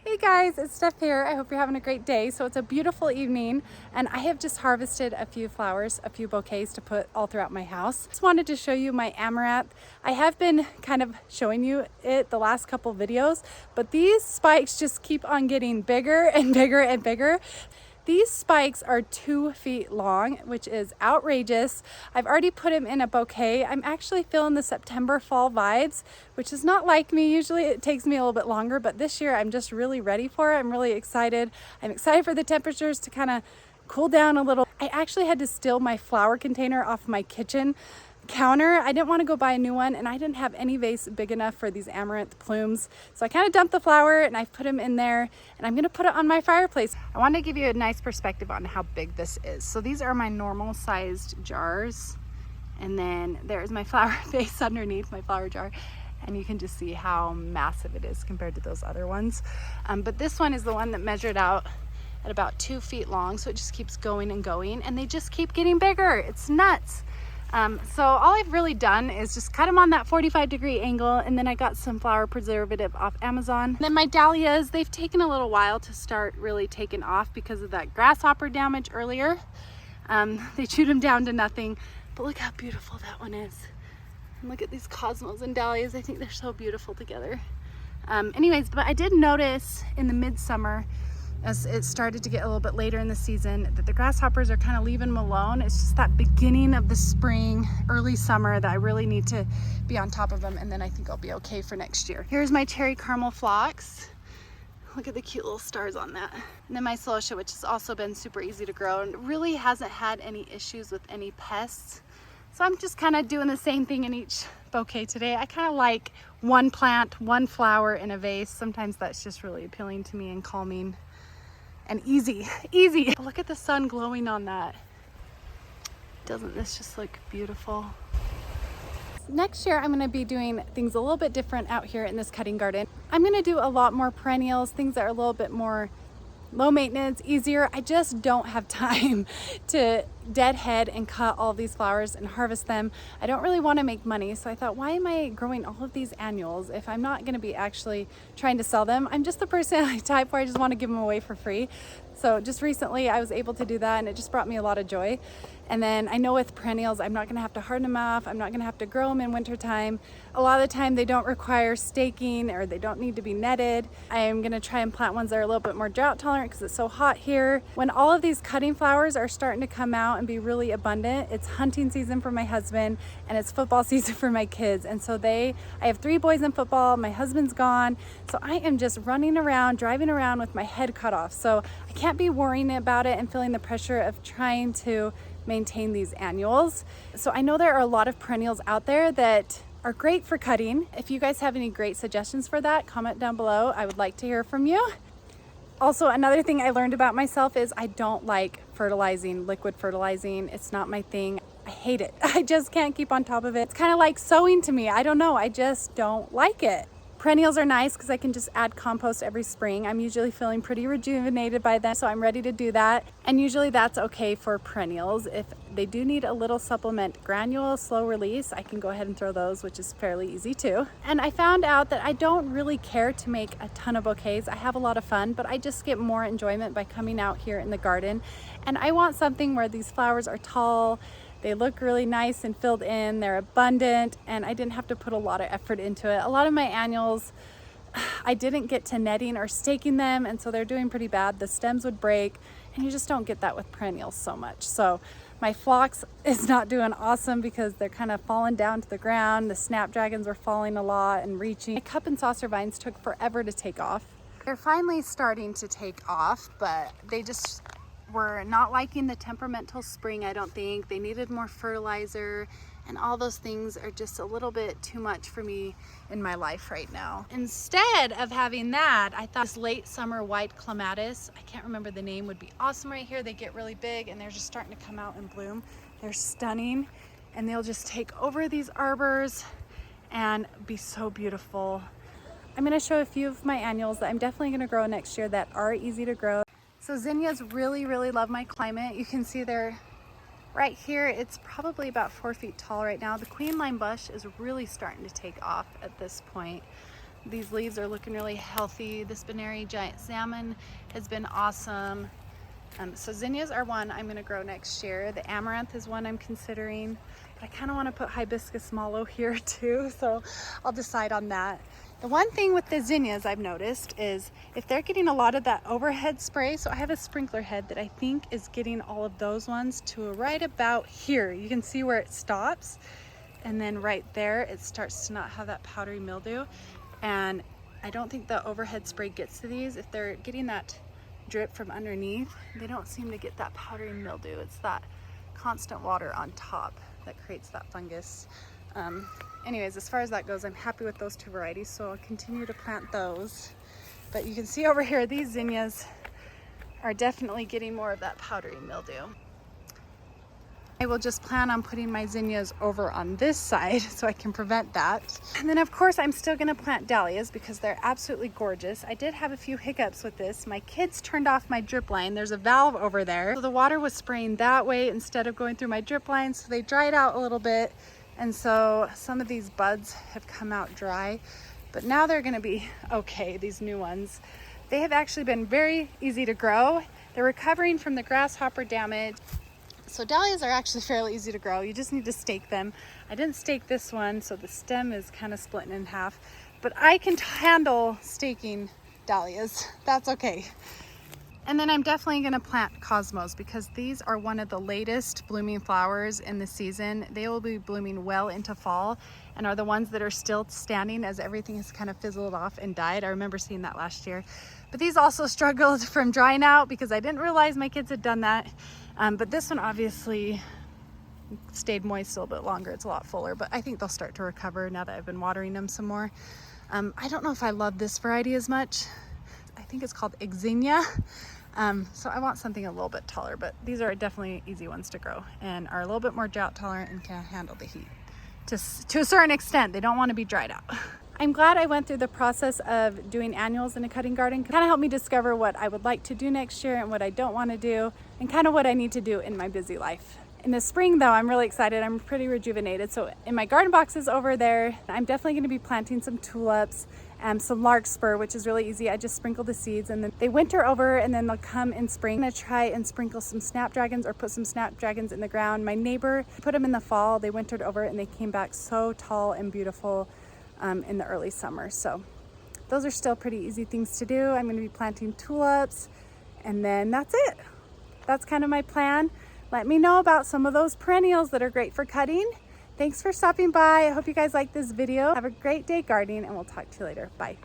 Hey guys, it's Steph here. I hope you're having a great day. So it's a beautiful evening and I have just harvested a few flowers, a few bouquets to put all throughout my house. Just wanted to show you my amaranth. I have been kind of showing you it the last couple videos, but these spikes just keep on getting bigger and bigger and bigger. These spikes are 2 feet long, which is outrageous. I've already put them in a bouquet. I'm actually feeling the September fall vibes, which is not like me. Usually it takes me a little bit longer, but this year I'm just really ready for it. I'm really excited. I'm excited for the temperatures to kind of cool down a little. I actually had to steal my flower container off my kitchen counter. I didn't want to go buy a new one and I didn't have any vase big enough for these amaranth plumes. So I kind of dumped the flower and I put them in there and I'm going to put it on my fireplace. I wanted to give you a nice perspective on how big this is. So these are my normal sized jars. And then there's my flower vase underneath my flower jar. And you can just see how massive it is compared to those other ones. But this one is the one that measured out at about 2 feet long. So it just keeps going and going and they just keep getting bigger. It's nuts. So all I've really done is just cut them on that 45-degree angle, and then I got some flower preservative off Amazon. And then my dahlias, they've taken a little while to start really taking off because of that grasshopper damage earlier. They chewed them down to nothing, but look how beautiful that one is. And look at these cosmos and dahlias. I think they're so beautiful together. Anyways, but I did notice in the midsummer, as it started to get a little bit later in the season, that the grasshoppers are kind of leaving them alone. It's just that beginning of the spring, early summer that I really need to be on top of them, and then I think I'll be okay for next year. Here's my cherry caramel phlox. Look at the cute little stars on that. And then my celosia, which has also been super easy to grow and really hasn't had any issues with any pests. So I'm just kind of doing the same thing in each bouquet today. I kind of like one plant, one flower in a vase. Sometimes that's just really appealing to me and calming. And easy. Look at the sun glowing on that. Doesn't this just look beautiful? Next year, I'm gonna be doing things a little bit different out here in this cutting garden. I'm gonna do a lot more perennials, things that are a little bit more low maintenance, easier. I just don't have time to deadhead and cut all of these flowers and harvest them. I don't really want to make money, so I thought, why am I growing all of these annuals if I'm not going to be actually trying to sell them? I'm just the personality type where I just want to give them away for free. So just recently I was able to do that and it just brought me a lot of joy. And then I know with perennials, I'm not going to have to harden them off. I'm not going to have to grow them in wintertime. A lot of the time they don't require staking or they don't need to be netted. I am going to try and plant ones that are a little bit more drought tolerant because it's so hot here. When all of these cutting flowers are starting to come out and be really abundant, it's hunting season for my husband and it's football season for my kids. And so I have 3 boys in football, my husband's gone. So I am just running around, driving around with my head cut off. So I can't be worrying about it and feeling the pressure of trying to maintain these annuals. So I know there are a lot of perennials out there that are great for cutting. If you guys have any great suggestions for that, comment down below. I would like to hear from you. Also, another thing I learned about myself is I don't like fertilizing, liquid fertilizing. It's not my thing. I hate it. I just can't keep on top of it. It's kind of like sewing to me. I don't know. I just don't like it. Perennials are nice because I can just add compost every spring. I'm usually feeling pretty rejuvenated by then, so I'm ready to do that. And usually that's okay for perennials. If they do need a little supplement, granule, slow release, I can go ahead and throw those, which is fairly easy too. And I found out that I don't really care to make a ton of bouquets. I have a lot of fun, but I just get more enjoyment by coming out here in the garden. And I want something where these flowers are tall, they look really nice and filled in, they're abundant, and I didn't have to put a lot of effort into it. A lot of my annuals, I didn't get to netting or staking them, and so they're doing pretty bad. The stems would break, and you just don't get that with perennials so much. So my phlox is not doing awesome because they're kind of falling down to the ground. The snapdragons were falling a lot and reaching. My cup and saucer vines took forever to take off. They're finally starting to take off, but they just were not liking the temperamental spring, I don't think. They needed more fertilizer, and all those things are just a little bit too much for me in my life right now. Instead of having that, I thought this late summer white clematis, I can't remember the name, would be awesome right here. They get really big and they're just starting to come out and bloom. They're stunning and they'll just take over these arbors and be so beautiful. I'm going to show a few of my annuals that I'm definitely going to grow next year that are easy to grow. So zinnias really love my climate. You can see they're right here. It's probably about 4 feet tall right now. The queen lime bush is really starting to take off at this point. These leaves are looking really healthy. The spinnery giant salmon has been awesome. So zinnias are one I'm gonna grow next year. The amaranth is one I'm considering, but I kind of want to put hibiscus mallow here too, so I'll decide on that. The one thing with the zinnias I've noticed is if they're getting a lot of that overhead spray, so I have a sprinkler head that I think is getting all of those ones to right about here. You can see where it stops, and then right there it starts to not have that powdery mildew. And I don't think the overhead spray gets to these. If they're getting that drip from underneath, they don't seem to get that powdery mildew. It's that constant water on top that creates that fungus. Anyways, as far as that goes, I'm happy with those two varieties, so I'll continue to plant those. But you can see over here, these zinnias are definitely getting more of that powdery mildew. I will just plan on putting my zinnias over on this side so I can prevent that. And then of course I'm still gonna plant dahlias because they're absolutely gorgeous. I did have a few hiccups with this. My kids turned off my drip line. There's a valve over there. So the water was spraying that way instead of going through my drip line, so they dried out a little bit. And so some of these buds have come out dry, but now they're gonna be okay, these new ones. They have actually been very easy to grow. They're recovering from the grasshopper damage. So dahlias are actually fairly easy to grow. You just need to stake them. I didn't stake this one, so the stem is kind of splitting in half, but I can handle staking dahlias. That's okay. And then I'm definitely gonna plant cosmos because these are one of the latest blooming flowers in the season. They will be blooming well into fall and are the ones that are still standing as everything has kind of fizzled off and died. I remember seeing that last year. But these also struggled from drying out because I didn't realize my kids had done that. But this one obviously stayed moist a little bit longer. It's a lot fuller, but I think they'll start to recover now that I've been watering them some more. I don't know if I love this variety as much. I think it's called Exignia. So I want something a little bit taller, but these are definitely easy ones to grow and are a little bit more drought tolerant and can handle the heat to a certain extent. They don't want to be dried out. I'm glad I went through the process of doing annuals in a cutting garden. It kind of helped me discover what I would like to do next year and what I don't want to do, and kind of what I need to do in my busy life. In the spring though, I'm really excited. I'm pretty rejuvenated. So in my garden boxes over there, I'm definitely going to be planting some tulips and some larkspur, which is really easy. I just sprinkle the seeds and then they winter over and then they'll come in spring. I'm going to try and sprinkle some snapdragons or put some snapdragons in the ground. My neighbor put them in the fall. They wintered over and they came back so tall and beautiful in the early summer. So those are still pretty easy things to do. I'm going to be planting tulips and then that's it. That's kind of my plan. Let me know about some of those perennials that are great for cutting. Thanks for stopping by. I hope you guys like this video. Have a great day gardening and we'll talk to you later. Bye.